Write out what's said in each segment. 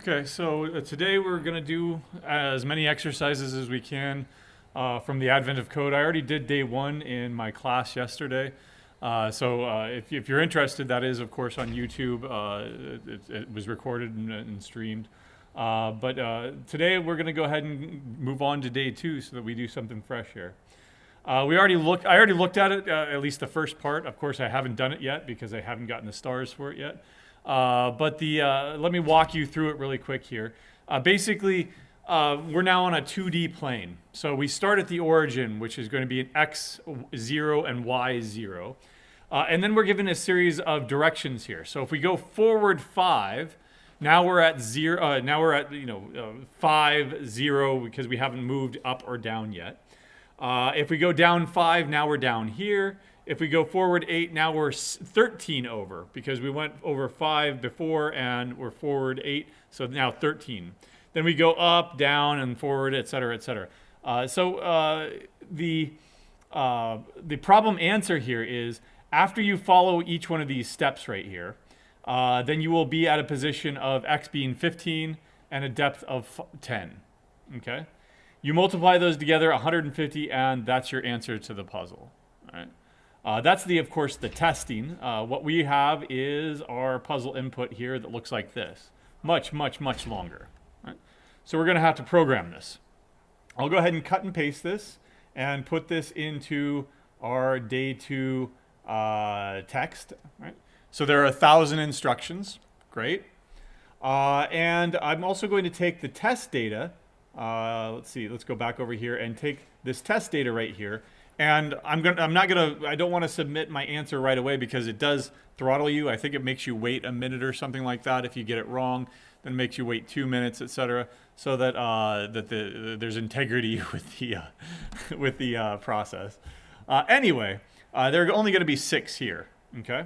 Okay, so today we're going to do as many exercises as we can from the Advent of Code. I already did day one in my class yesterday. If you're interested, that is, of course, on YouTube. It was recorded and streamed. Today we're going to go ahead and move on to day two so that we do something fresh here. I already looked at it, at least the first part. Of course, I haven't done it yet because I haven't gotten the stars for it yet. Let me walk you through it really quick here. Basically, we're now on a 2D plane. So we start at the origin, which is going to be an x0 and y0. And then we're given a series of directions here. So if we go forward 5, now we're at 0. Now we're at 5, 0 because we haven't moved up or down yet. If we go down 5, now we're down here. If we go forward 8, now we're 13 over because we went over 5 before and we're forward 8, so now 13. Then we go up, down, and forward, et cetera, et cetera. The problem answer here is after you follow each one of these steps right here, then you will be at a position of x being 15 and a depth of 10. Okay? You multiply those together, 150, and that's your answer to the puzzle. All right? That's of course, the testing. What we have is our puzzle input here that looks like this. Much, much, much longer. Right? So we're going to have to program this. I'll go ahead and cut and paste this and put this into our day 2 text. Right? So there are 1,000 instructions. Great. And I'm also going to take the test data. Let's go back over here and take this test data right here. And I don't want to submit my answer right away because it does throttle you. I think it makes you wait a minute or something like that. If you get it wrong, then it makes you wait 2 minutes, etc., so that there's integrity with the process. Anyway, there are only going to be 6 here. Okay.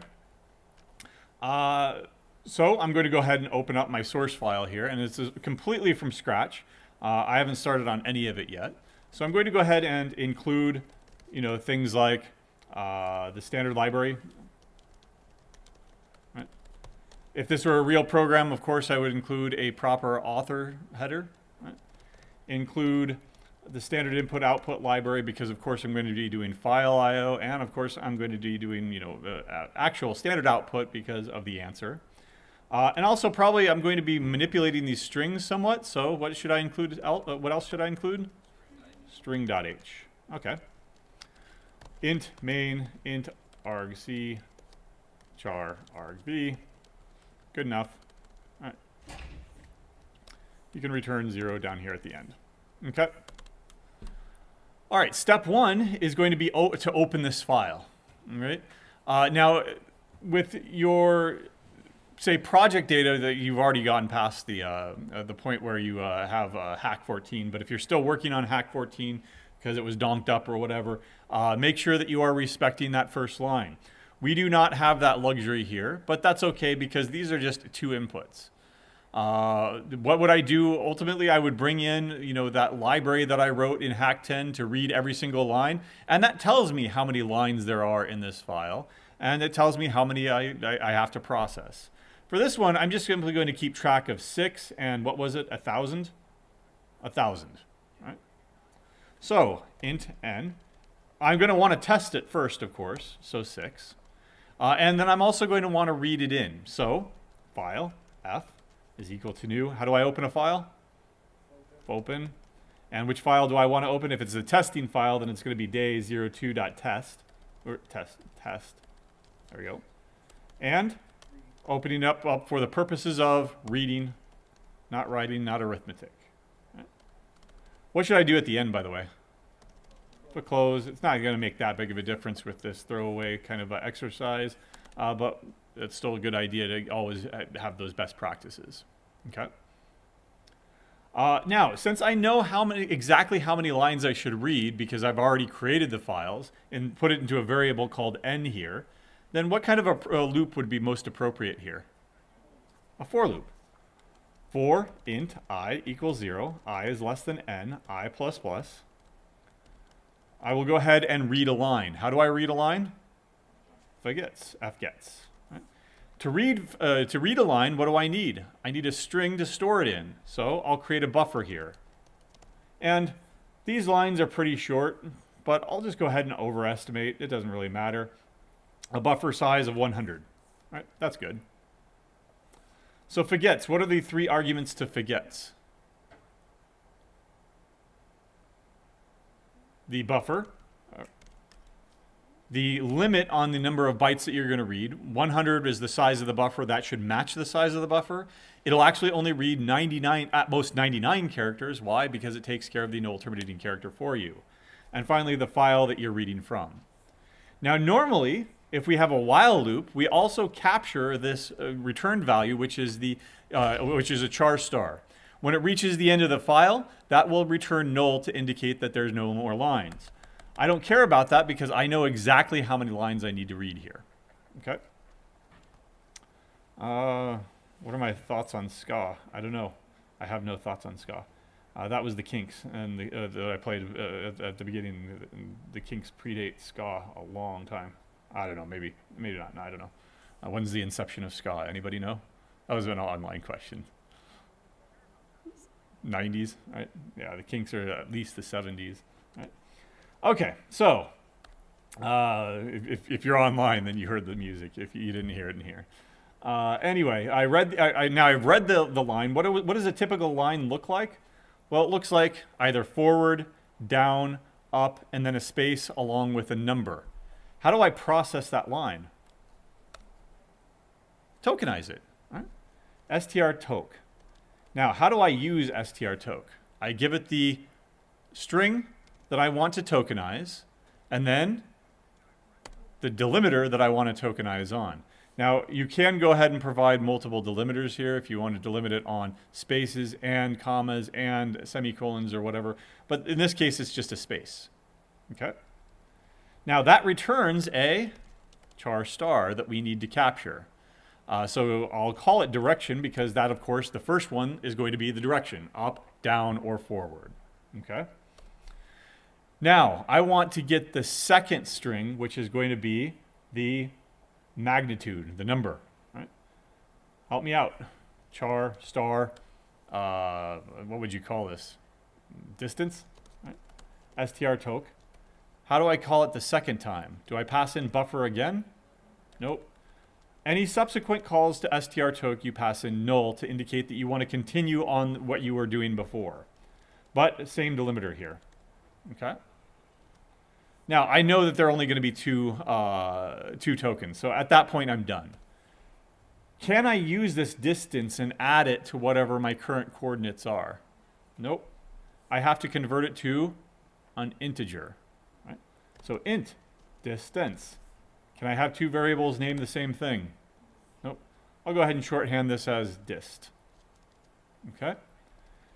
So I'm going to go ahead and open up my source file here, and this is completely from scratch. I haven't started on any of it yet. So I'm going to go ahead and include things like the standard library. Right? If this were a real program, of course, I would include a proper author header. Right? Include the standard input-output library because, of course, I'm going to be doing file I/O, and of course, I'm going to be doing actual standard output because of the answer. And also, probably, I'm going to be manipulating these strings somewhat. So, what should I include? What else should I include? String.h. Okay. Int main, int argc, char argv. Good enough. All right. You can return 0 down here at the end. Okay. All right. Step 1 is going to be to open this file. All right. Now, with your say project data that you've already gotten past the point where you have hack 14, but if you're still working on hack 14 because it was donked up or whatever, make sure that you are respecting that first line. We do not have that luxury here, but that's okay because these are just 2 inputs. What would I do? Ultimately, I would bring in that library that I wrote in hack 10 to read every single line, and that tells me how many lines there are in this file, and it tells me how many I have to process. For this one, I'm just simply going to keep track of 6 and what was it, 1,000? 1,000, right? So, int n. I'm going to want to test it first, of course, so 6. And then I'm also going to want to read it in. So, file, f, is equal to new. How do I open a file? Open. And which file do I want to open? If it's a testing file, then it's going to be day02.test, or test. There we go. And opening up for the purposes of reading, not writing, not arithmetic. Right. What should I do at the end, by the way? Put close. It's not going to make that big of a difference with this throwaway kind of exercise, but it's still a good idea to always have those best practices. Okay. Now, since I know exactly how many lines I should read because I've already created the files and put it into a variable called n here, then what kind of a loop would be most appropriate here? A for loop. For int I equals 0, I is less than n, I plus plus. I will go ahead and read a line. How do I read a line? F gets. Right? To read a line, what do I need? I need a string to store it in. So I'll create a buffer here. And these lines are pretty short, but I'll just go ahead and overestimate. It doesn't really matter. A buffer size of 100. All right, that's good. So forgets, what are the 3 arguments to forgets? The buffer, the limit on the number of bytes that you're going to read. 100 is the size of the buffer. That should match the size of the buffer. It'll actually only read 99, at most 99 characters. Why? Because it takes care of the null terminating character for you. And finally, the file that you're reading from. Now, normally, if we have a while loop, we also capture this return value, which is a char star. When it reaches the end of the file, that will return null to indicate that there's no more lines. I don't care about that because I know exactly how many lines I need to read here. Okay. What are my thoughts on ska? I don't know. I have no thoughts on ska. That was the Kinks, and that I played at the beginning. The Kinks predate ska a long time. I don't know. Maybe not. No, I don't know. When's the inception of ska? Anybody know? That was an online question. 90s, right? Yeah, the Kinks are at least the 70s, right? Okay, so if you're online, then you heard the music. If you didn't hear it in here. Anyway, I've read the line. What does a typical line look like? Well, it looks like either forward, down, up, and then a space along with a number. How do I process that line? Tokenize it, right? strtoke. Now, how do I use strtoke? I give it the string that I want to tokenize, and then the delimiter that I want to tokenize on. Now, you can go ahead and provide multiple delimiters here if you want to delimit it on spaces and commas and semicolons or whatever. But in this case, it's just a space. Okay? Now, that returns a char star that we need to capture. So I'll call it direction because that, of course, the first one is going to be the direction, up, down, or forward. Okay? Now, I want to get the second string, which is going to be the magnitude, the number. Right? Help me out. Char, star, what would you call this? Distance? Right? strtoke. How do I call it the second time? Do I pass in buffer again? Nope. Any subsequent calls to strtoke, you pass in null to indicate that you want to continue on what you were doing before. But same delimiter here. Okay? Now, I know that there are only going to be two tokens. So at that point, I'm done. Can I use this distance and add it to whatever my current coordinates are? Nope. I have to convert it to an integer. Right? So int distance. Can I have 2 variables named the same thing? Nope. I'll go ahead and shorthand this as dist. Okay?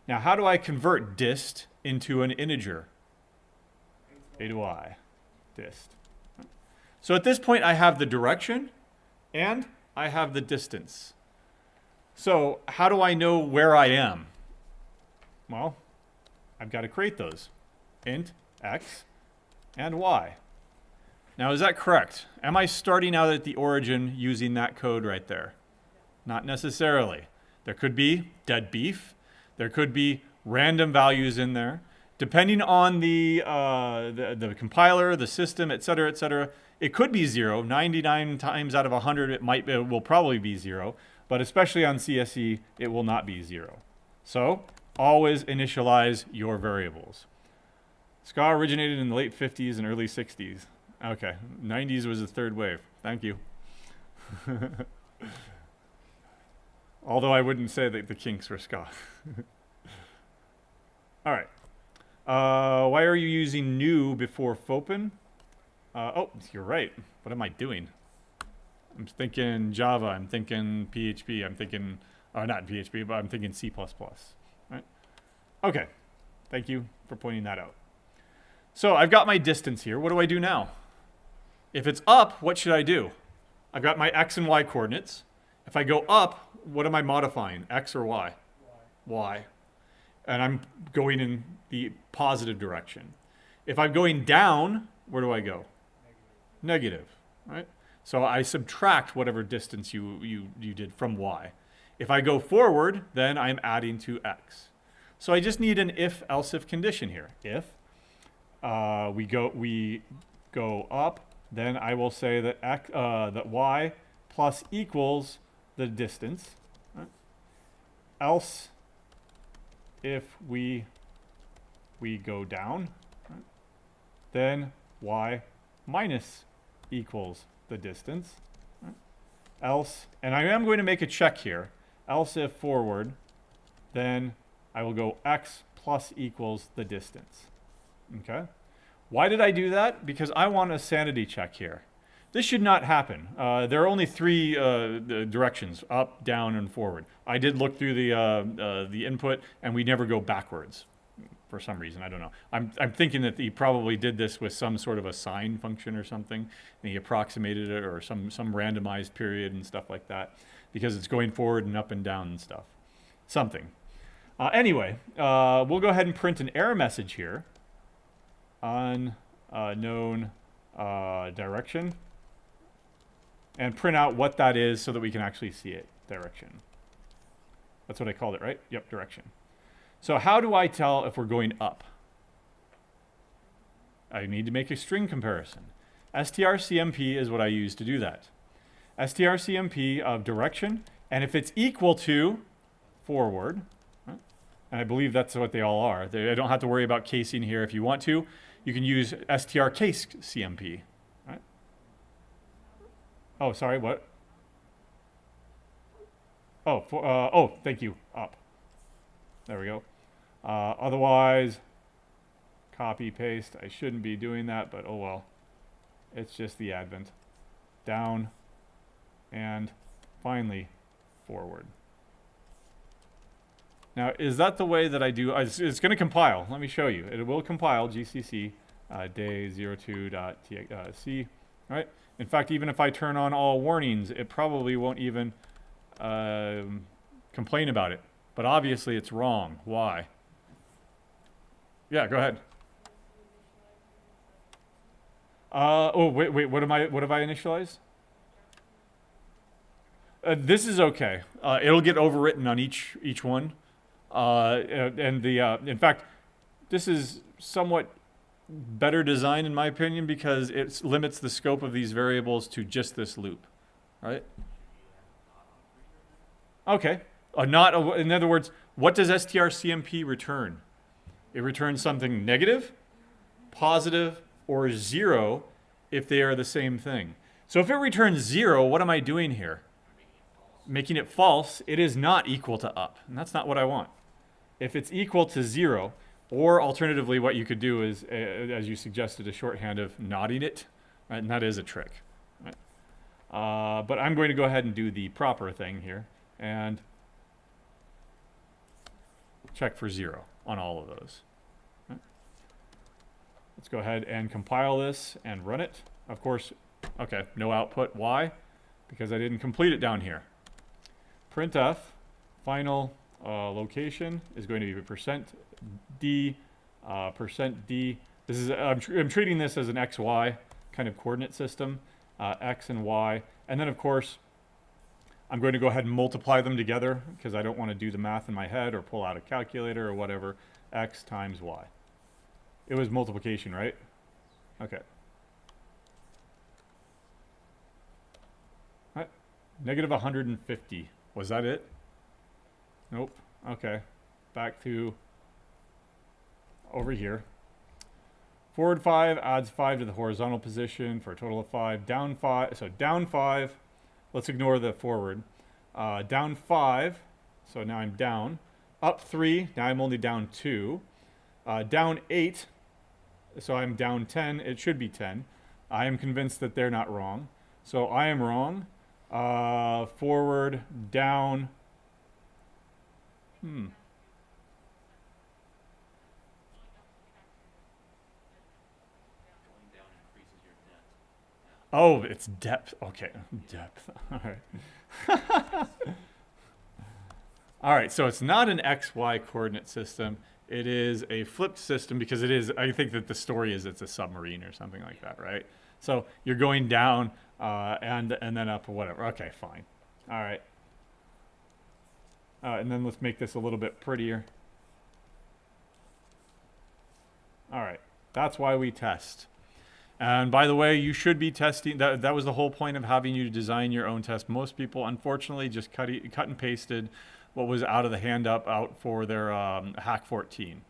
Now, how do I convert dist into an integer? A to I, dist. So at this point, I have the direction and I have the distance. So how do I know where I am? Well, I've got to create those. Int x and y. Now, is that correct? Am I starting out at the origin using that code right there? Not necessarily. There could be dead beef. There could be random values in there. Depending on the compiler, the system, et cetera, it could be 0. 99 times out of 100, it will probably be 0. But especially on CSE, it will not be 0. So always initialize your variables. Ska originated in the late 50s and early 60s. Okay, 90s was the third wave. Thank you. Although I wouldn't say that the Kinks were ska. All right. Why are you using new before fopen? Oh, you're right. What am I doing? I'm thinking Java. I'm thinking PHP. I'm thinking, not PHP, but I'm thinking C++. Right? Okay. Thank you for pointing that out. So I've got my distance here. What do I do now? If it's up, what should I do? I've got my x and y coordinates. If I go up, what am I modifying? X or y? Y. And I'm going in the positive direction. If I'm going down, where do I go? Negative. Right? So I subtract whatever distance you did from y. If I go forward, then I'm adding to x. So I just need an if-else-if condition here. If we go up, then I will say that that y plus equals the distance. Right? Else, if we go down, right, then y minus equals the distance. Right? Else, and I am going to make a check here. Else if forward, then I will go x plus equals the distance. Okay? Why did I do that? Because I want a sanity check here. This should not happen. There are only three directions, up, down, and forward. I did look through the input, and we never go backwards for some reason. I don't know. I'm thinking that he probably did this with some sort of a sine function or something, and he approximated it, or some randomized period and stuff like that, because it's going forward and up and down and stuff. Something. Anyway, we'll go ahead and print an error message here. Unknown direction. And print out what that is so that we can actually see it. Direction. That's what I called it, right? Yep, direction. So how do I tell if we're going up? I need to make a string comparison. strcmp is what I use to do that. strcmp of direction, and if it's equal to forward, right? And I believe that's what they all are. I don't have to worry about casing here. If you want to, you can use str case cmp. Right? Oh, sorry, what? Oh, oh, thank you, up. There we go. Otherwise, copy, paste. I shouldn't be doing that, but oh well. It's just the advent. Down, and finally, forward. Now, is that the way that I do? It's going to compile. Let me show you. It will compile gcc day02.c. Right? In fact, even if I turn on all warnings, it probably won't even complain about it. But obviously, it's wrong. Why? Yeah, go ahead. Oh, wait. What have I initialized? This is okay. It'll get overwritten on each one. In fact, this is somewhat better design in my opinion because it limits the scope of these variables to just this loop, right? Okay. In other words, what does strcmp return? It returns something negative, positive, or 0 if they are the same thing. So if it returns 0, what am I doing here? Making it false. It is not equal to up, and that's not what I want. If it's equal to 0, or alternatively, what you could do is, as you suggested, a shorthand of nodding it, right? And that is a trick. Right? But I'm going to go ahead and do the proper thing here and check for 0 on all of those. Right? Let's go ahead and compile this and run it. Of course, okay, no output. Why? Because I didn't complete it down here. Printf final location is going to be %d. This is I'm treating this as an xy kind of coordinate system, x and y, and then of course I'm going to go ahead and multiply them together because I don't want to do the math in my head or pull out a calculator or whatever. X times y. It was multiplication, right? Okay. All right. Negative 150. Was that it? Nope. Okay. Back to over here. Forward 5 adds 5 to the horizontal position for a total of 5. Down 5. So down 5. Let's ignore the forward. Down 5. So now I'm down. Up 3. Now I'm only down 2. Down 8. So I'm down 10. It should be 10. I am convinced that they're not wrong. So I am wrong. Forward, down. Oh, it's depth. Okay, depth. All right. All right, so it's not an XY coordinate system. It is a flipped system because it is, I think that the story is it's a submarine or something like that, right? So you're going down and then up or whatever. Okay, fine. All right. And then let's make this a little bit prettier. All right. That's why we test. And by the way, you should be testing. That was the whole point of having you design your own test. Most people, unfortunately, just cut and pasted what was out of the handout out for their Hack 14,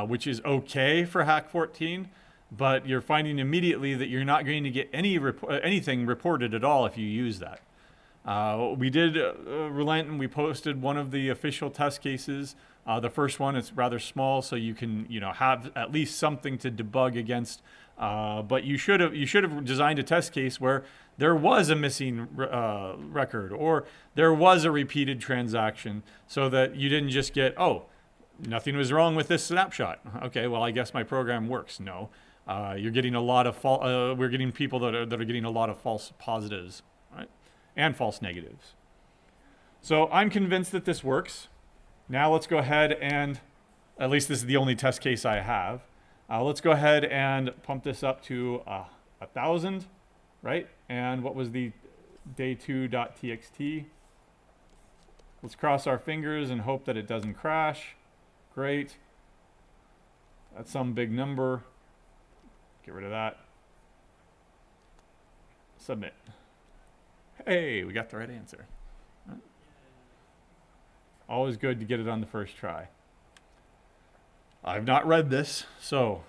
which is okay for Hack 14, but you're finding immediately that you're not going to get anything reported at all if you use that. We did relent, and we posted one of the official test cases. The first one, it's rather small, so you can have at least something to debug against. But you should have designed a test case where there was a missing record or there was a repeated transaction, so that you didn't just get, oh, nothing was wrong with this snapshot. Okay, well, I guess my program works. No, you're getting a lot of we're getting people that are getting a lot of false positives, right, and false negatives. So I'm convinced that this works. Now let's go ahead and, at least this is the only test case I have. Let's go ahead and pump this up to 1,000, right? And what was the day2.txt? Let's cross our fingers and hope that it doesn't crash. Great. That's some big number. Get rid of that. Submit. Hey, we got the right answer. Always good to get it on the first try. I've not read this, so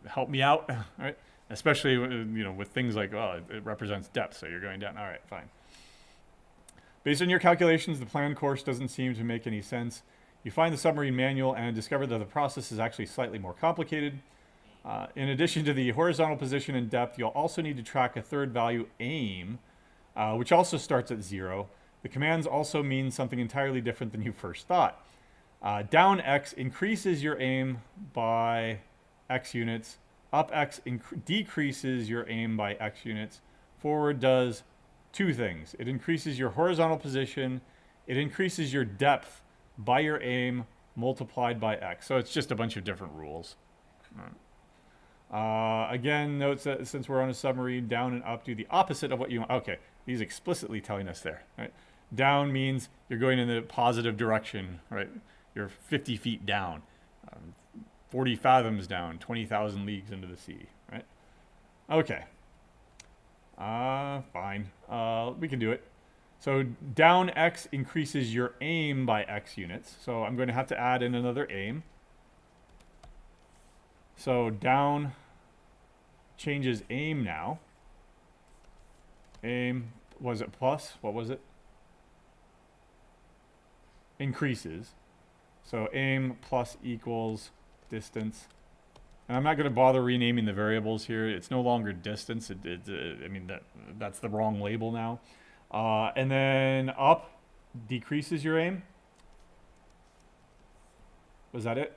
help me out, right? Especially with things like, oh, it represents depth, so you're going down. All right, fine. Based on your calculations, the planned course doesn't seem to make any sense. You find the submarine manual and discover that the process is actually slightly more complicated. In addition to the horizontal position and depth, you'll also need to track a third value, aim, which also starts at 0. The commands also mean something entirely different than you first thought. Down X increases your aim by X units. Up X decreases your aim by X units. Forward does two things. It increases your horizontal position. It increases your depth by your aim multiplied by X. So it's just a bunch of different rules. Again, note that since we're on a submarine, down and up do the opposite of what you want. Okay, he's explicitly telling us there. Right? Down means you're going in the positive direction, right? You're 50 feet down, 40 fathoms down, 20,000 leagues into the sea, right? Okay. Fine. We can do it. So down X increases your aim by X units. So I'm going to have to add in another aim. So down changes aim now. Aim, was it plus? What was it? Increases. So aim plus equals distance. And I'm not going to bother renaming the variables here. It's no longer distance. I mean, that's the wrong label now. And then up decreases your aim. Was that it?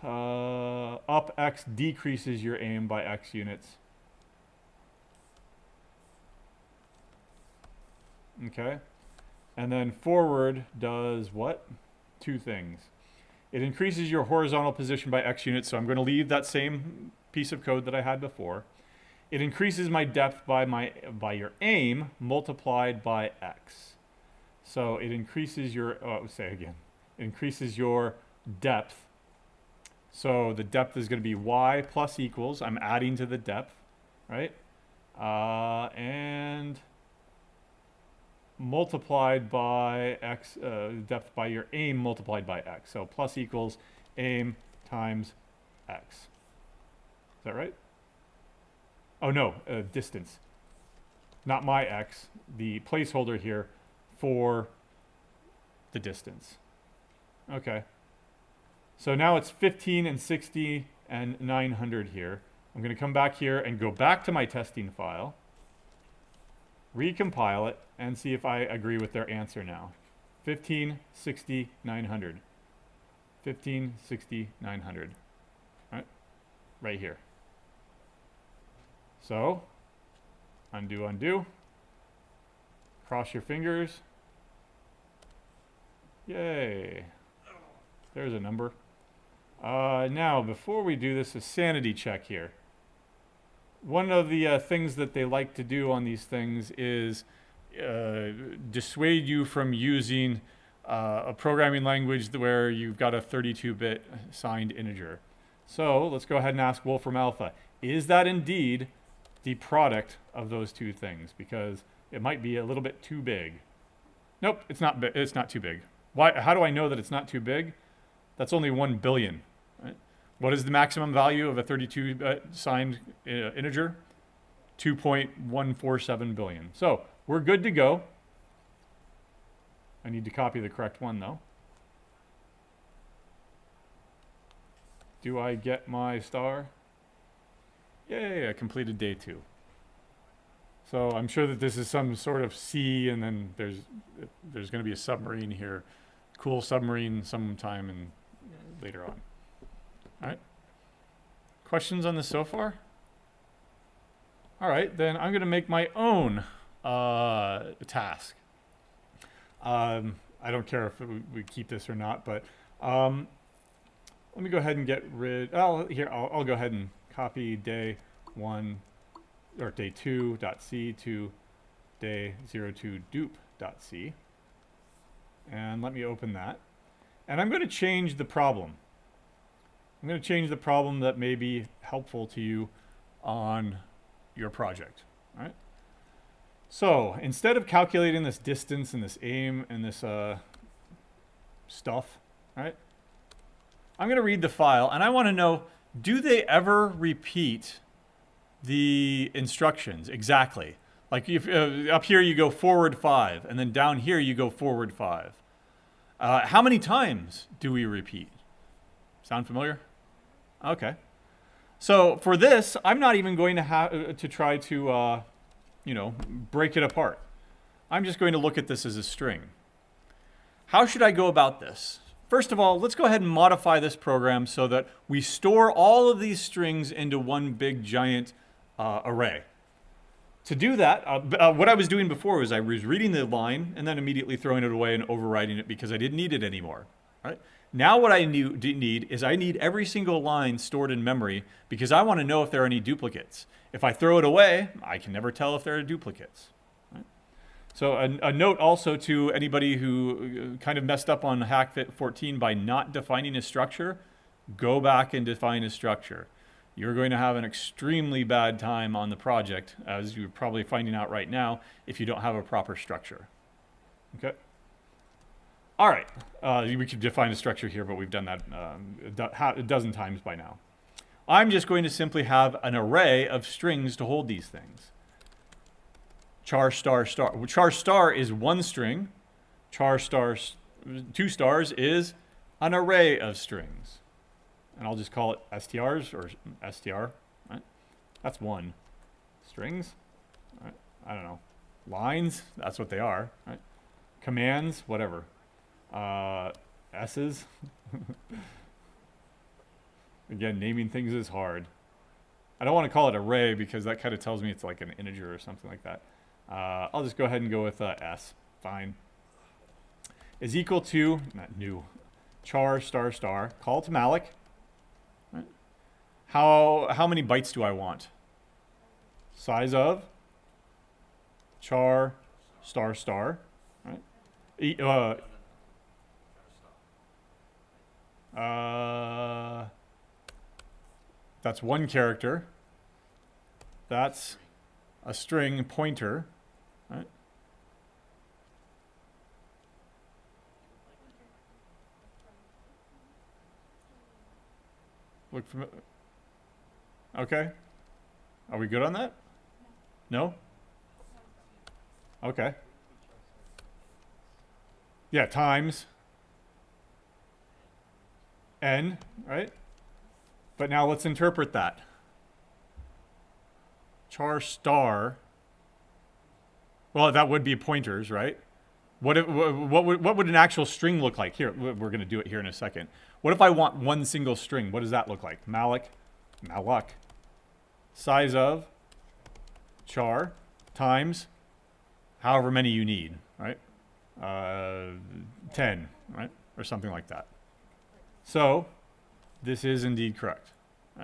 Up X decreases your aim by X units. Okay. And then forward does what? Two things. It increases your horizontal position by X units, so I'm going to leave that same piece of code that I had before. It increases my depth by your aim multiplied by X. So it increases your, it increases your depth. So the depth is going to be Y plus equals, I'm adding to the depth, right? And multiplied by X, depth by your aim multiplied by X. So plus equals aim times X. Is that right? Oh no, distance. Not my X, the placeholder here for the distance. Okay. So now it's 15 and 60 and 900 here. I'm going to come back here and go back to my testing file, recompile it, and see if I agree with their answer now. 15, 60, 900. 15, 60, 900. Right here. So, undo, undo. Cross your fingers. Yay. There's a number. Now, before we do this, a sanity check here. one of the things that they like to do on these things is dissuade you from using a programming language where you've got a 32-bit signed integer. So let's go ahead and ask Wolfram Alpha, is that indeed the product of those two things? Because it might be a little bit too big. Nope, it's not. It's not too big. Why? How do I know that it's not too big? That's only 1 billion. Right? What is the maximum value of a 32-bit signed integer? 2.147 billion. So we're good to go. I need to copy the correct one though. Do I get my star? Yay, I completed day 2. So I'm sure that this is some sort of sea, and then there's going to be a submarine here. Cool submarine sometime and later on. All right. Questions on this so far? All right, then I'm going to make my own task. I don't care if we keep this or not, but let me go ahead and get rid. I'll go ahead and copy day 1 or day 2.c to day 02 dupe.c, and let me open that. And I'm going to change the problem. I'm going to change the problem that may be helpful to you on your project. All right. So instead of calculating this distance and this aim and this stuff, right? I'm going to read the file, and I want to know, do they ever repeat the instructions exactly? Like if up here you go forward 5, and then down here you go forward 5. How many times do we repeat? Sound familiar? Okay. So for this, I'm not even going to have to try to, break it apart. I'm just going to look at this as a string. How should I go about this? First of all, let's go ahead and modify this program so that we store all of these strings into one big giant array. To do that, what I was doing before was I was reading the line and then immediately throwing it away and overwriting it because I didn't need it anymore. Right? Now what I need is I need every single line stored in memory because I want to know if there are any duplicates. If I throw it away, I can never tell if there are duplicates. So a note also to anybody who kind of messed up on HackFit 14 by not defining a structure, go back and define a structure. You're going to have an extremely bad time on the project, as you're probably finding out right now, if you don't have a proper structure. Okay? All right. We could define a structure here, but we've done that a dozen times by now. I'm just going to simply have an array of strings to hold these things. Char star star. Char star is one string. Char star 2 stars is an array of strings. And I'll just call it STRs or STR. Right? That's one. Strings. Right? I don't know. Lines. That's what they are. Right? Commands. Whatever. S's. Again, naming things is hard. I don't want to call it array because that kind of tells me it's like an integer or something like that. I'll just go ahead and go with S. Fine. Is equal to, not new, char star star, call to malloc. Right. How many bytes do I want? Size of char star star. Right. That's one character. That's a string pointer. Right? Look from. Okay. Are we good on that? No? Okay. Yeah, times n, right? But now let's interpret that. Char star. Well, that would be pointers, right? What would an actual string look like? Here, we're going to do it here in a second. What if I want one single string? What does that look like? Malloc, size of char times however many you need, right? 10, right? Or something like that. So this is indeed correct.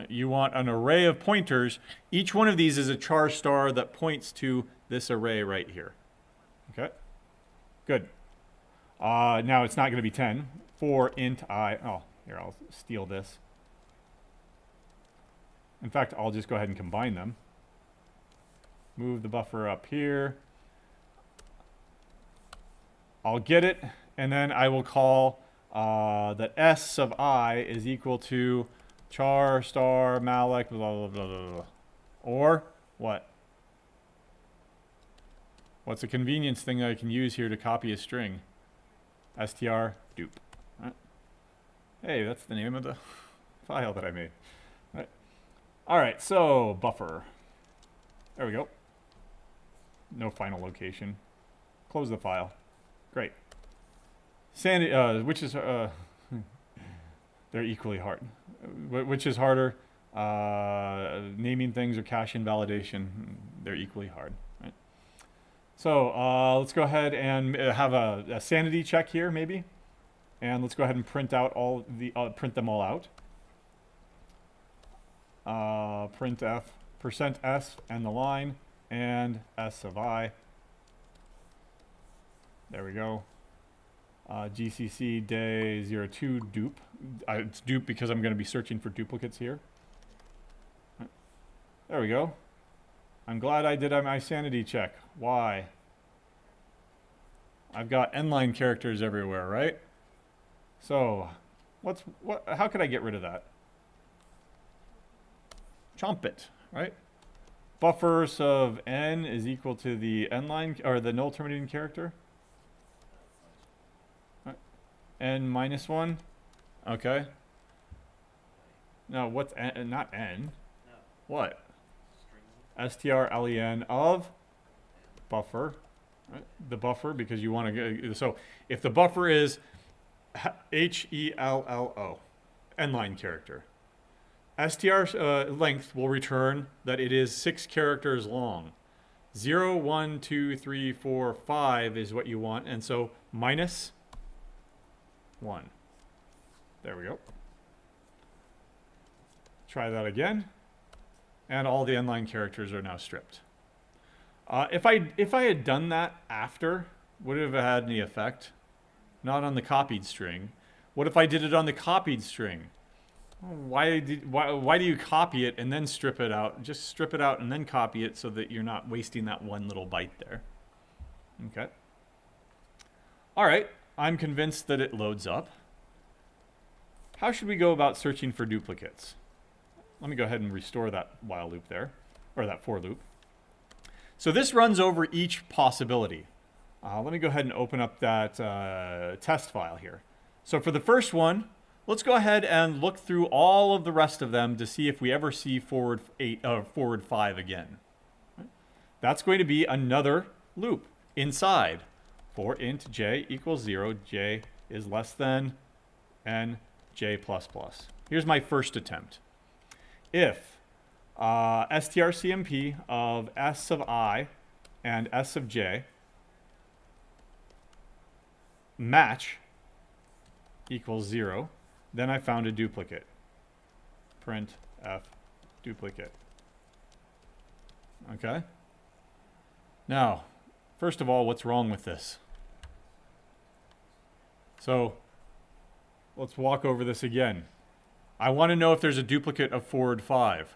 You want an array of pointers. Each one of these is a char star that points to this array right here. Okay? Good. Now it's not going to be 10. For int I. Oh, here, I'll steal this. In fact, I'll just go ahead and combine them. Move the buffer up here. I'll get it, and then I will call that s of I is equal to char star malloc blah blah blah blah blah. Or what? What's a convenience thing that I can use here to copy a string? str dupe. Right. Hey, that's the name of the file that I made. Right. All right, so buffer. There we go. No final location. Close the file. Great. Sandy, which is they're equally hard. Which is harder? Naming things or cache invalidation. They're equally hard. Right? So let's go ahead and have a sanity check here, maybe, and let's go ahead and print out all the print them all out. Printf %s and the line and s of I. There we go. GCC day 02 dupe. It's dupe because I'm going to be searching for duplicates here. There we go. I'm glad I did my sanity check. Why? I've got n-line characters everywhere, right? So, how could I get rid of that? Chomp it, right? Buffers of n is equal to the n-line, or the null terminating character. N minus 1? Okay. Now, what's n? Not n. No. What? strlen of buffer. Right? The buffer, because you want to get... So, if the buffer is HELLO, n-line character, str length will return that it is 6 characters long. 0, 1, 2, 3, 4, 5 is what you want, and so minus 1. There we go. Try that again. And all the n-line characters are now stripped. If I had done that after, would it have had any effect? Not on the copied string. What if I did it on the copied string? Why do you copy it and then strip it out? Just strip it out and then copy it so that you're not wasting that one little byte there. Okay. All right. I'm convinced that it loads up. How should we go about searching for duplicates? Let me go ahead and restore that while loop there, or that for loop. So this runs over each possibility. Let me go ahead and open up that test file here. So for the first one, let's go ahead and look through all of the rest of them to see if we ever see forward 5 again. That's going to be another loop inside. For int j equals 0, j is less than n j plus plus. Here's my first attempt. If strcmp of s of I and s of j match equals 0, then I found a duplicate. Print f duplicate. Okay? Now, first of all, what's wrong with this? So let's walk over this again. I want to know if there's a duplicate of forward 5.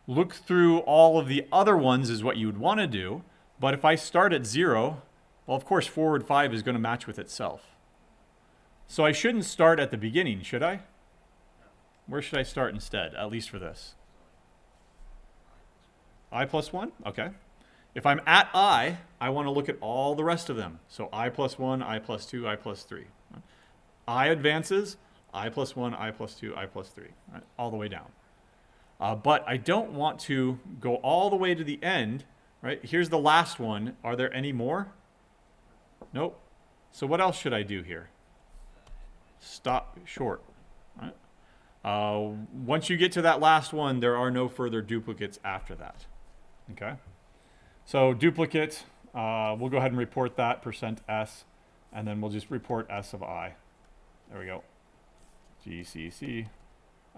Look through all of the other ones is what you would want to do. But if I start at 0, well, of course, forward 5 is going to match with itself. So I shouldn't start at the beginning, should I? Where should I start instead, at least for this? I plus 1? Okay. If I'm at I want to look at all the rest of them. So I plus 1, I plus 2, I plus 3. I advances, I plus 1, I plus 2, I plus 3, right? All the way down. But I don't want to go all the way to the end, right? Here's the last one. Are there any more? Nope. So what else should I do here? Stop short. Right? Once you get to that last one, there are no further duplicates after that. Okay? So duplicate, we'll go ahead and report that, %s, and then we'll just report s of I. There we go. GCC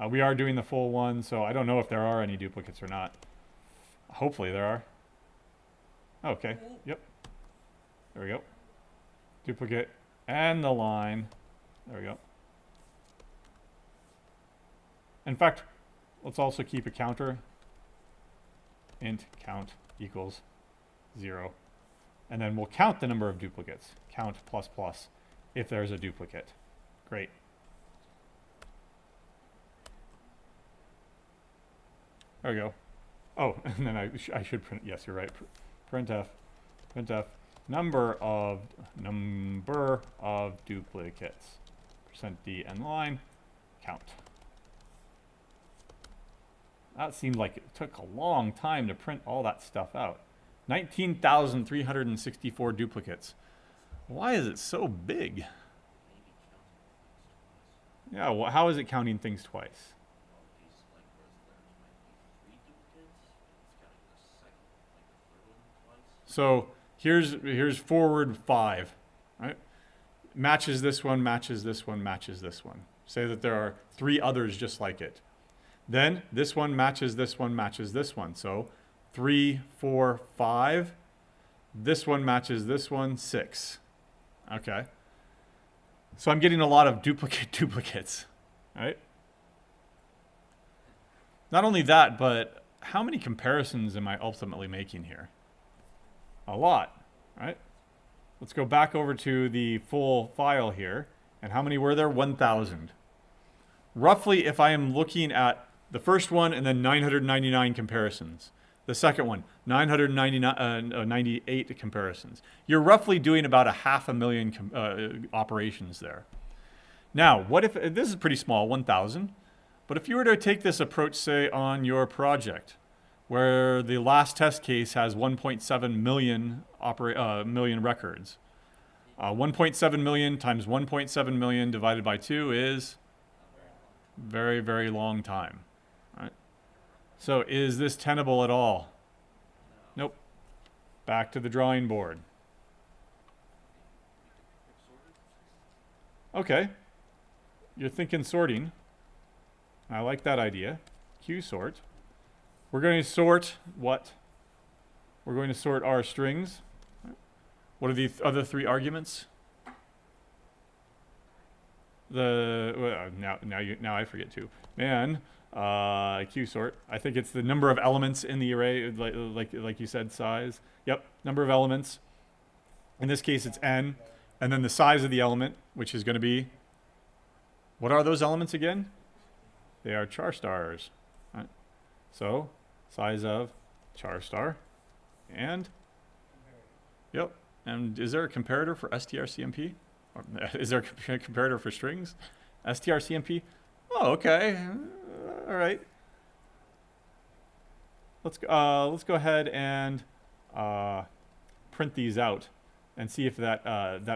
We are doing the full one, so I don't know if there are any duplicates or not. Hopefully there are. Okay, yep. There we go. Duplicate and the line. There we go. In fact, let's also keep a counter. Int count equals 0. And then we'll count the number of duplicates. Count plus plus if there's a duplicate. Great. There we go. Oh, and then I should print. Yes, you're right. Printf number of duplicates. %d and line count. That seemed like it took a long time to print all that stuff out. 19,364 duplicates. Why is it so big? Yeah, well, how is it counting things twice? So here's forward 5, right? Matches this one, matches this one, matches this one. Say that there are 3 others just like it. Then this one matches this one, matches this one. So 3, 4, 5. This one matches this one, 6. Okay. So I'm getting a lot of duplicates, right? Not only that, but how many comparisons am I ultimately making here? A lot, right? Let's go back over to the full file here. And how many were there? 1,000. Roughly, if I am looking at the first one and then 999 comparisons, the second one, 998 comparisons, you're roughly doing about 500,000 operations there. Now, what if, this is pretty small, 1,000, but if you were to take this approach, say, on your project, where the last test case has 1.7 million million records. 1.7 million times 1.7 million divided by 2 is very, very long time. Right? So is this tenable at all? Nope. Back to the drawing board. Okay. You're thinking sorting. I like that idea. Q-sort. We're going to sort what? We're going to sort our strings. What are the other 3 arguments? Now I forget too. Man, Q-sort. I think it's the number of elements in the array, like you said, size. Yep, number of elements. In this case, it's n, and then the size of the element, which is going to be. What are those elements again? They are char stars. Right? So size of char star, and yep. And is there a comparator for strcmp? Or is there a comparator for strings? strcmp? Oh, okay. All right. Let's go ahead and print these out and see if that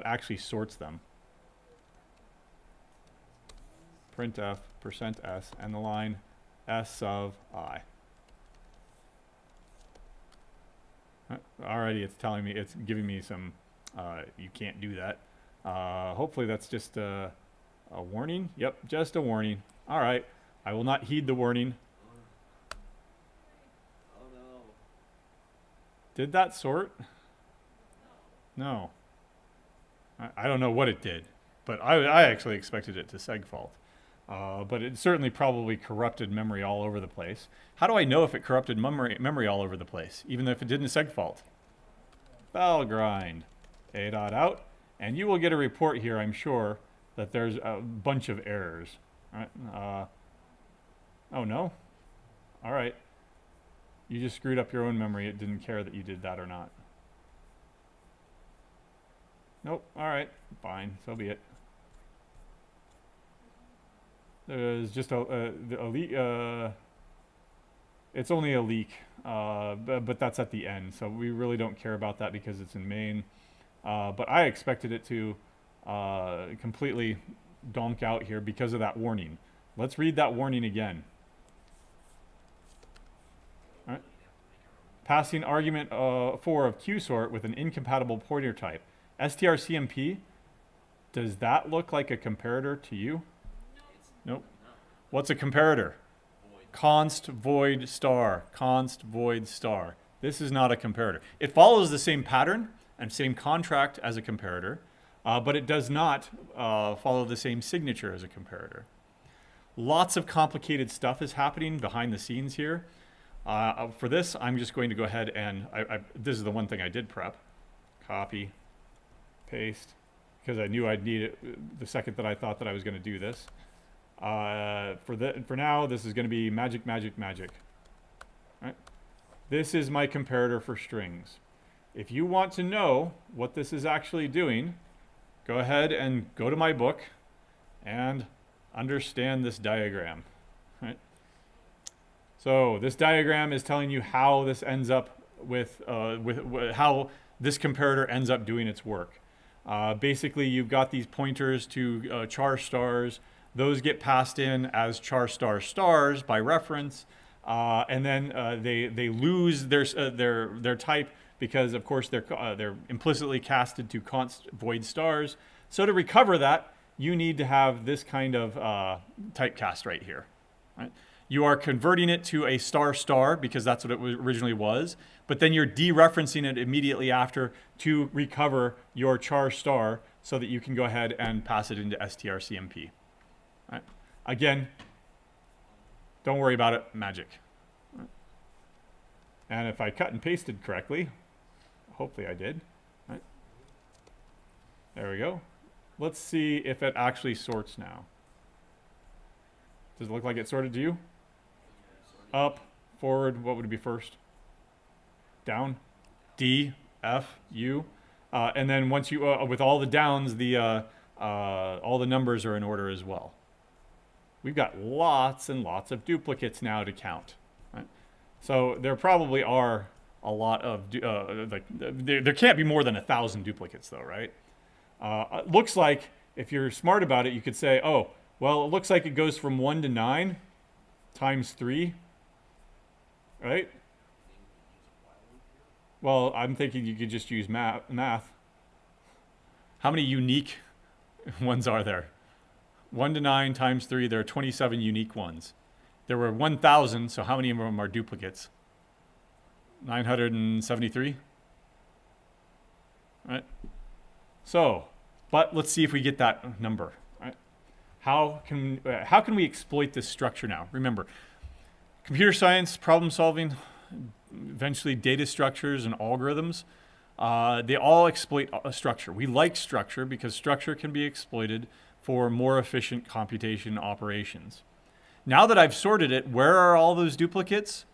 actually sorts them. Printf %s and the line s of I. Already it's telling me, it's giving me some, you can't do that. Hopefully that's just a warning. Yep, just a warning. All right, I will not heed the warning. Oh no. Did that sort? No. I don't know what it did, but I actually expected it to segfault. But it certainly probably corrupted memory all over the place. How do I know if it corrupted memory all over the place, even if it didn't segfault? Valgrind. A dot out. And you will get a report here, I'm sure, that there's a bunch of errors. All right. Oh, no? All right. You just screwed up your own memory. It didn't care that you did that or not. Nope. All right. Fine. So be it. There's just a leak. It's only a leak, but that's at the end. So we really don't care about that because it's in main. But I expected it to completely donk out here because of that warning. Let's read that warning again. All right. Passing argument 4 of QSort with an incompatible pointer type. strcmp, does that look like a comparator to you? Nope. What's a comparator? Const void star. Const void star. This is not a comparator. It follows the same pattern and same contract as a comparator, but it does not follow the same signature as a comparator. Lots of complicated stuff is happening behind the scenes here. For this, I'm just going to go ahead and, this is the one thing I did prep. Copy, paste, because I knew I'd need it the second that I thought that I was going to do this. For now, this is going to be magic, magic, magic. Right? This is my comparator for strings. If you want to know what this is actually doing, go ahead and go to my book and understand this diagram. Right? So this diagram is telling you how this ends up with how this comparator ends up doing its work. Basically, you've got these pointers to char stars. Those get passed in as char star stars by reference, and then they lose their type because, of course, they're implicitly casted to const void stars. So to recover that, you need to have this kind of typecast right here. Right? You are converting it to a star star because that's what it originally was, but then you're dereferencing it immediately after to recover your char star so that you can go ahead and pass it into strcmp. Right. Again, don't worry about it, magic. Right. And if I cut and pasted correctly, hopefully I did. Right. There we go. Let's see if it actually sorts now. Does it look like it sorted to you? Up, forward, what would it be first? Down, D, F, U. And then once you, with all the downs, all the numbers are in order as well. We've got lots and lots of duplicates now to count. Right? So there probably are a lot of, there can't be more than 1,000 duplicates though, right? It looks like, if you're smart about it, you could say, oh, well, it looks like it goes from 1 to 9 times 3, right? Well, I'm thinking you could just use math. How many unique ones are there? 1 to 9 times 3, there are 27 unique ones. There were 1,000, so how many of them are duplicates? 973? Right? So, but let's see if we get that number. Right? How can we exploit this structure now? Remember, computer science, problem solving, eventually data structures and algorithms, they all exploit a structure. We like structure because structure can be exploited for more efficient computation operations. Now that I've sorted it, where are all those duplicates?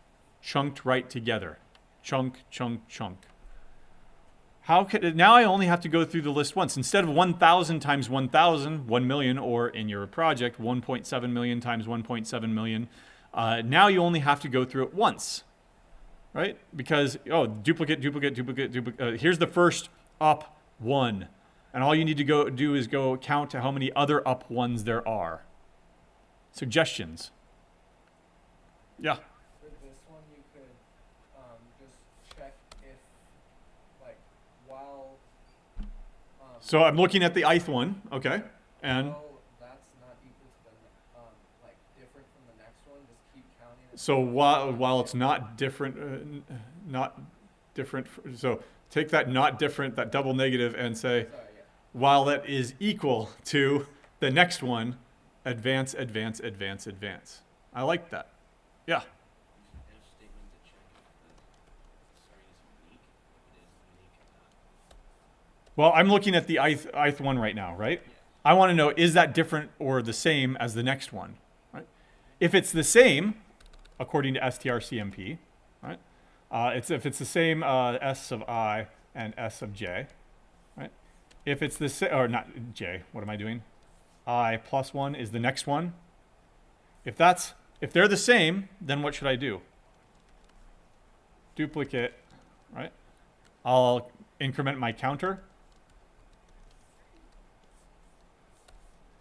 Chunked right together. Chunk, chunk, chunk. Now I only have to go through the list once. Instead of 1,000 times 1,000, 1 million, or in your project, 1.7 million times 1.7 million, now you only have to go through it once, right? Because, oh, duplicate, duplicate, duplicate, duplicate. Here's the first up one. And all you need to do is go count to how many other up ones there are. Suggestions? Yeah. For this one, you could just check if, like, while... so I'm looking at the ith one, okay, and... Well, that's not equal to the, like, different from the next one, just keep counting it. So while it's not different, so take that not different, that double negative, and say, Sorry, yeah. while that is equal to the next one, advance, advance, advance, advance. I like that. Yeah. Well, I'm looking at the ith one right now, right? Yeah. I want to know, is that different or the same as the next one? Right? If it's the same, according to strcmp, right? If it's the same s of I and s of j, right? If it's the same, or not j, what am I doing? I plus 1 is the next one. If they're the same, then what should I do? Duplicate, right? I'll increment my counter.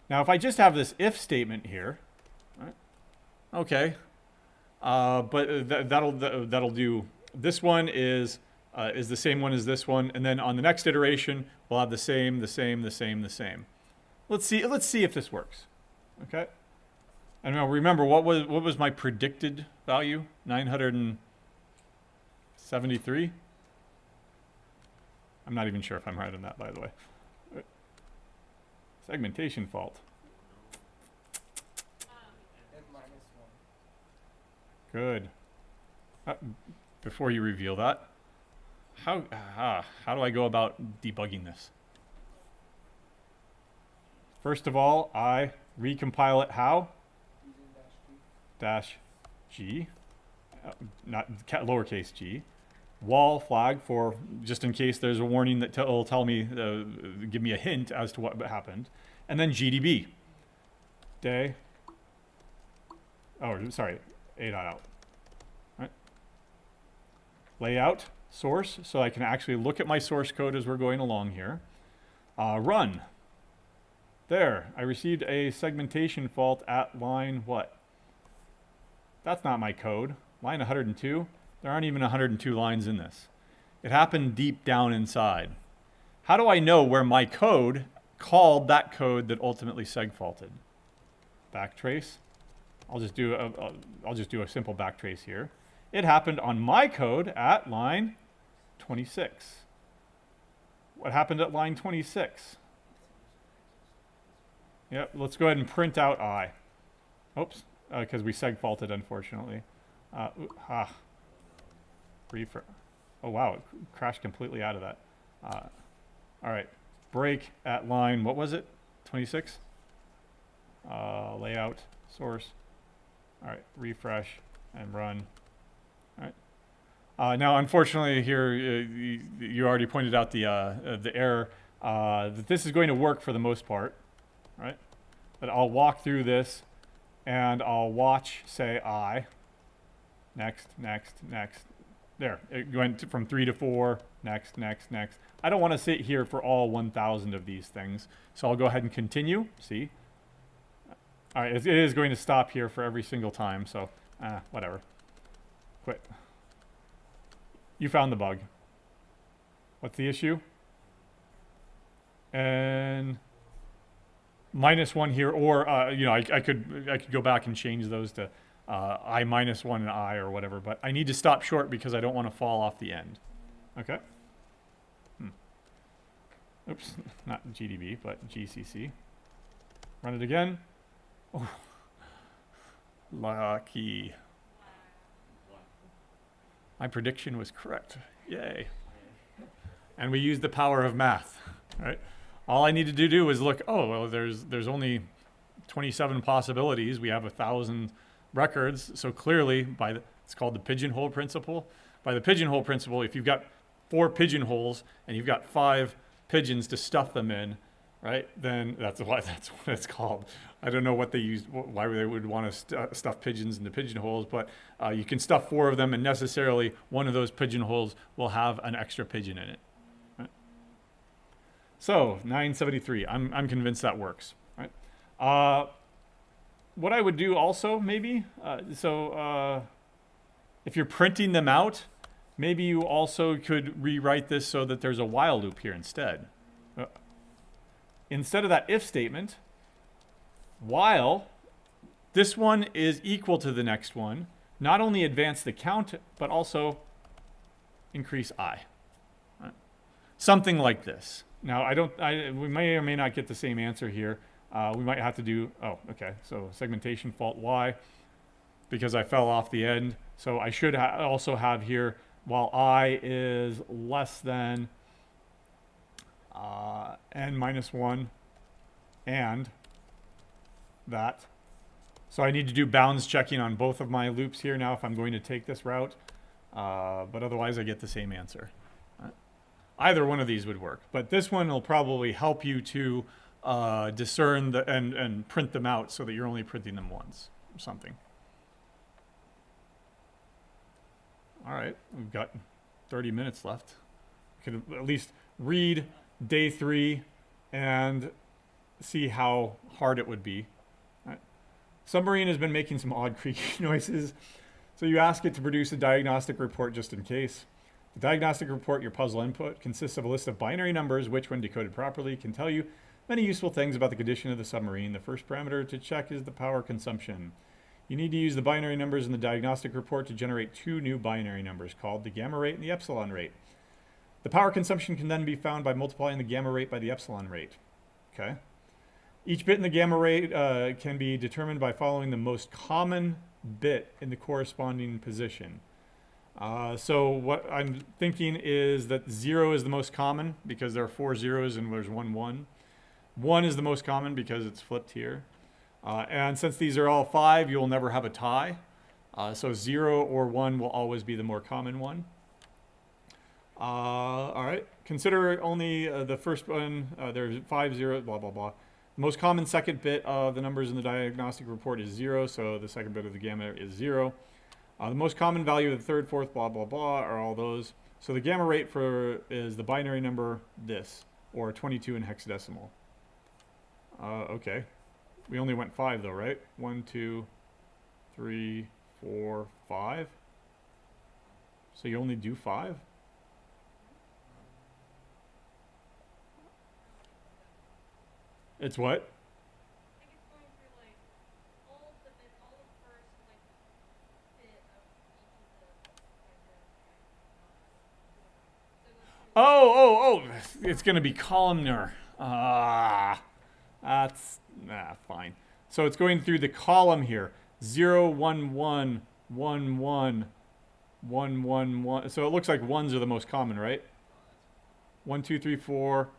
Now, if I just have this if statement here, right? Okay, but that'll do. This one is the same one as this one, and then on the next iteration, we'll have the same, the same, the same, the same. Let's see if this works. Okay. And now remember, what was my predicted value? 973? I'm not even sure if I'm right on that, by the way. Segmentation fault. And -1. Good. Before you reveal that, how do I go about debugging this? First of all, I recompile it how? Using Dash G, not lowercase g. Wall flag for just in case there's a warning that will tell me, give me a hint as to what happened. And then GDB. Day. Oh, sorry, a.out. Right. Layout, source, so I can actually look at my source code as we're going along here. Run. There, I received a segmentation fault at line what? That's not my code. Line 102. There aren't even 102 lines in this. It happened deep down inside. How do I know where my code called that code that ultimately seg faulted? Backtrace. I'll just do a simple backtrace here. It happened on my code at line 26. What happened at line 26? Yep, let's go ahead and print out I. Oops, because we seg faulted, unfortunately. Oh wow, it crashed completely out of that. All right, break at line, what was it? 26? Layout, source. All right, refresh and run. All right. Now, unfortunately, here you already pointed out the error that this is going to work for the most part, right? But I'll walk through this, and I'll watch say I. Next, next, next. There, it went from 3 to 4. Next, next, next. I don't want to sit here for all 1,000 of these things, so I'll go ahead and continue. See. All right, it is going to stop here for every single time, so whatever. Quit. You found the bug. What's the issue? And -1 here, or I could go back and change those to I -1 and I or whatever, but I need to stop short because I don't want to fall off the end. Okay. Oops, not GDB, but GCC. Run it again. Oh, lucky. My prediction was correct. Yay. And we used the power of math, right? All I needed to do was look, oh, well, there's only 27 possibilities. We have 1,000 records. So clearly, it's called the pigeonhole principle. By the pigeonhole principle, if you've got 4 pigeonholes and you've got 5 pigeons to stuff them in, right? Then that's what it's called. I don't know what they used, why they would want to stuff pigeons into pigeonholes, but you can stuff 4 of them, and necessarily one of those pigeonholes will have an extra pigeon in it. Right? So 973, I'm convinced that works. Right? What I would do also, maybe, if you're printing them out, maybe you also could rewrite this so that there's a while loop here instead. Instead of that if statement, while this one is equal to the next one, not only advance the count, but also increase I. Right? Something like this. Now, we may or may not get the same answer here. We might have to do, so segmentation fault Y, because I fell off the end. So I should also have here, while I is less than n -1 and that. So I need to do bounds checking on both of my loops here now if I'm going to take this route, but otherwise I get the same answer. Right? Either one of these would work, but this one will probably help you to discern and print them out so that you're only printing them once or something. All right, we've got 30 minutes left. We could at least read day 3 and see how hard it would be. Right. Submarine has been making some odd creaking noises, so you ask it to produce a diagnostic report just in case. The diagnostic report, your puzzle input, consists of a list of binary numbers which, when decoded properly, can tell you Many useful things about the condition of the submarine. The first parameter to check is the power consumption. You need to use the binary numbers in the diagnostic report to generate two new binary numbers called the gamma rate and the epsilon rate. The power consumption can then be found by multiplying the gamma rate by the epsilon rate. Okay. Each bit in the gamma rate can be determined by following the most common bit in the corresponding position. So what I'm thinking is that 0 is the most common because there are 4 zeros and there's 1 1. 1 is the most common because it's flipped here. And since these are all 5, you'll never have a tie. So 0 or 1 will always be the more common one. All right. Consider only the first one. There's 5 zeros, blah, blah, blah. The most common second bit of the numbers in the diagnostic report is 0, so the second bit of the gamma is 0. The most common value of the third, fourth, blah, blah, blah are all those. So the gamma rate is the binary number this, or 22 in hexadecimal. Okay. We only went 5 though, right? 1, 2, 3, 4, 5. So you only do 5? It's what? I think it's going through like all of the first like bit of each of the Oh, it's going to be columnar. Fine. So it's going through the column here. 0, 1, 1, 1, 1, 1, 1, 1. So it looks like 1s are the most common, right? 1, 2, 3, 4,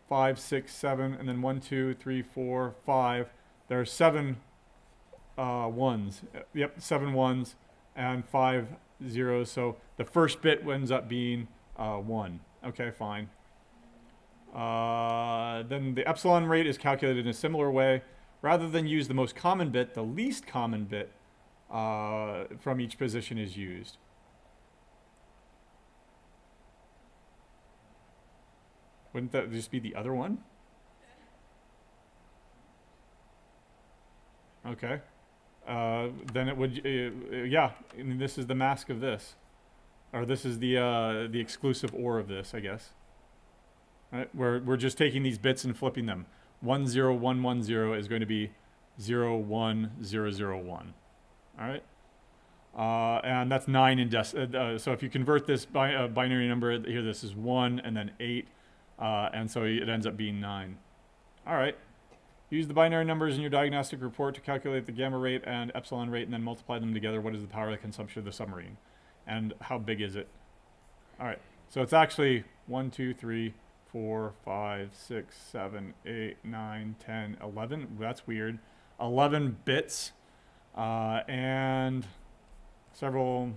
5, 6, 7, and then 1, 2, 3, 4, 5. There are 7 ones. Yep, 7 ones and 5 zeros. So the first bit ends up being 1. Okay, fine. Then the epsilon rate is calculated in a similar way. Rather than use the most common bit, the least common bit from each position is used. Wouldn't that just be the other one? Okay. Then it would, yeah. I mean, this is the mask of this, or this is the exclusive OR of this, I guess. Right? We're just taking these bits and flipping them. 1 0 1 1 0 is going to be 0 1 0 0 1. All right. And that's 9 in so if you convert this binary number here, this is 1 and then 8. And so it ends up being 9. All right. Use the binary numbers in your diagnostic report to calculate the gamma rate and epsilon rate and then multiply them together. What is the power consumption of the submarine? And how big is it? All right. So it's actually 1, 2, 3, 4, 5, 6, 7, 8, 9, 10, 11. That's weird. 11 bits and several,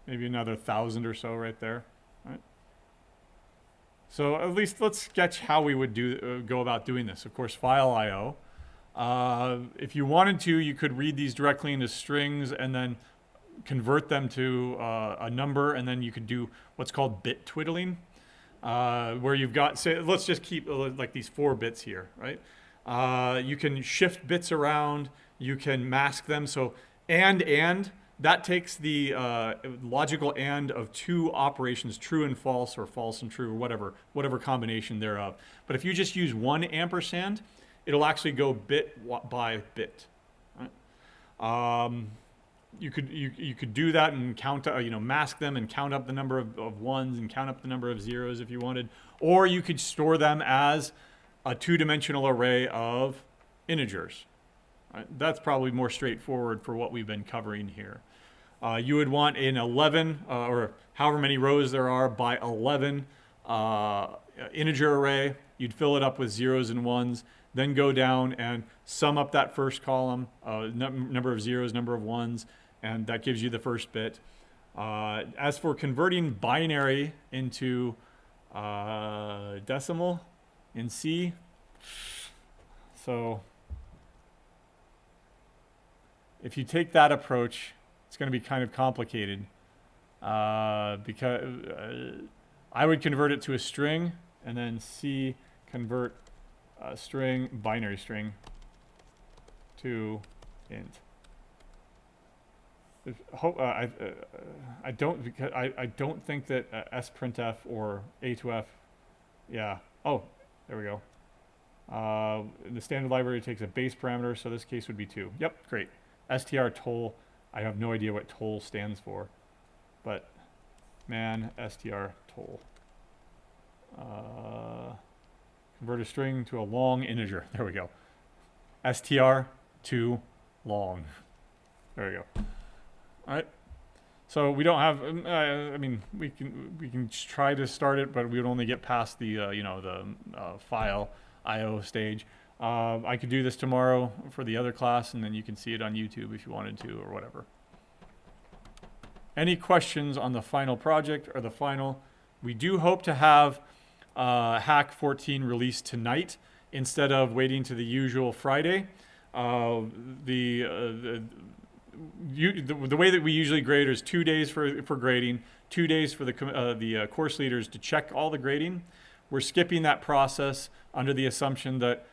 maybe another 1,000 or so right there. Right? So at least let's sketch how we would go about doing this. Of course, file I/O. If you wanted to, you could read these directly into strings and then convert them to a number, and then you could do what's called bit twiddling, where you've got, say, let's just keep like these 4 bits here, right? You can shift bits around, you can mask them. So and that takes the logical and of 2 operations, true and false, or false and true, or whatever combination thereof. But if you just use 1 ampersand, it'll actually go bit by bit. Right? You could do that and count, mask them and count up the number of ones and count up the number of zeros if you wanted, or you could store them as a 2-dimensional array of integers. Right? That's probably more straightforward for what we've been covering here. You would want an 11 or however many rows there are by 11 integer array. You'd fill it up with zeros and ones, then go down and sum up that first column, number of zeros, number of ones, and that gives you the first bit. As for converting binary into decimal in C, so if you take that approach, it's going to be kind of complicated because I would convert it to a string and then C convert a string, binary string, to int. I don't think that sprintf or a2f, yeah. Oh, there we go. The standard library takes a base parameter, so this case would be 2. Yep, great. str toll, I have no idea what toll stands for, but man, str toll. Convert a string to a long integer. There we go. str to long. There we go. All right. So we don't have. I mean, we can try to start it, but we would only get past the file IO stage. I could do this tomorrow for the other class, and then you can see it on YouTube if you wanted to, or whatever. Any questions on the final project or the final? We do hope to have Hack 14 released tonight instead of waiting to the usual Friday. The way that we usually grade is 2 days for grading, 2 days for the course leaders to check all the grading. We're skipping that process under the assumption that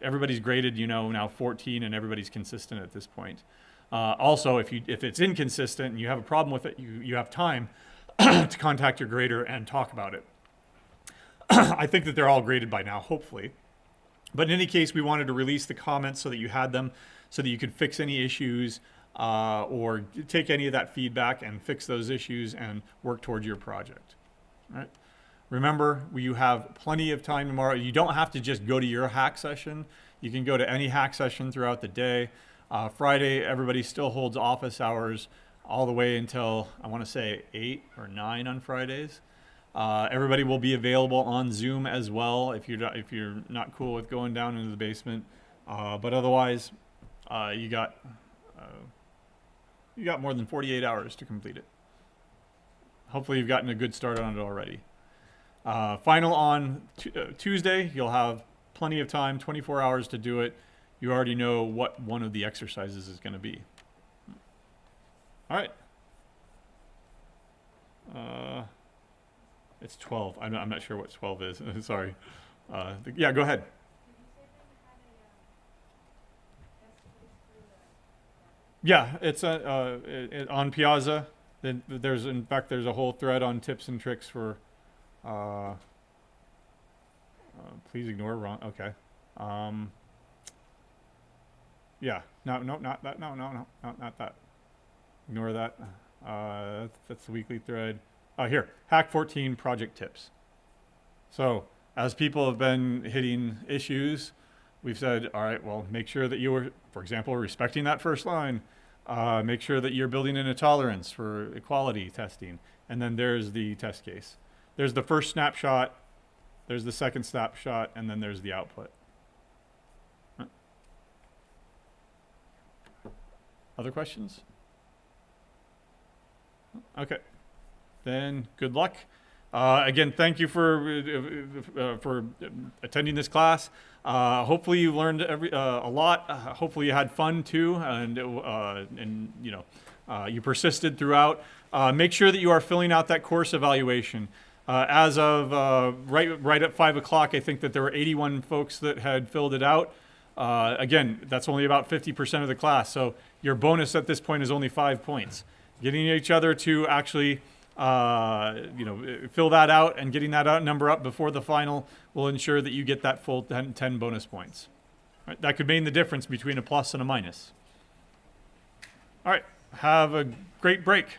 everybody's graded, now 14, and everybody's consistent at this point. Also, if it's inconsistent and you have a problem with it, you have time to contact your grader and talk about it. I think that they're all graded by now, hopefully. But in any case, we wanted to release the comments so that you had them, so that you could fix any issues or take any of that feedback and fix those issues and work towards your project. All right. Remember, you have plenty of time tomorrow. You don't have to just go to your hack session. You can go to any hack session throughout the day. Friday, everybody still holds office hours all the way until, I want to say, 8 or 9 on Fridays. Everybody will be available on Zoom as well if you're not cool with going down into the basement. But otherwise, you got more than 48 hours to complete it. Hopefully, you've gotten a good start on it already. Final on Tuesday, you'll have plenty of time, 24 hours to do it. You already know what one of the exercises is going to be. All right. It's 12. I'm not sure what 12 is. Sorry. Yeah, go ahead. Yeah, it's on Piazza. There's a whole thread on tips and tricks for. Please ignore wrong. Okay. Yeah. No, not that. No, not that. Ignore that. That's the weekly thread. Here, Hack 14 project tips. So, as people have been hitting issues, we've said, all right, well, make sure that you are, for example, respecting that first line. Make sure that you're building in a tolerance for equality testing. And then there's the test case. There's the first snapshot, there's the second snapshot, and then there's the output. Other questions? Okay. Then good luck. Again, thank you for attending this class. Hopefully you learned a lot. Hopefully you had fun too, and you persisted throughout. Make sure that you are filling out that course evaluation. As of right at 5 o'clock, I think that there were 81 folks that had filled it out. Again, that's only about 50% of the class, so your bonus at this point is only 5 points. Getting each other to actually fill that out and getting that number up before the final will ensure that you get that full 10 bonus points. Right, that could mean the difference between a plus and a minus. All right, have a great break.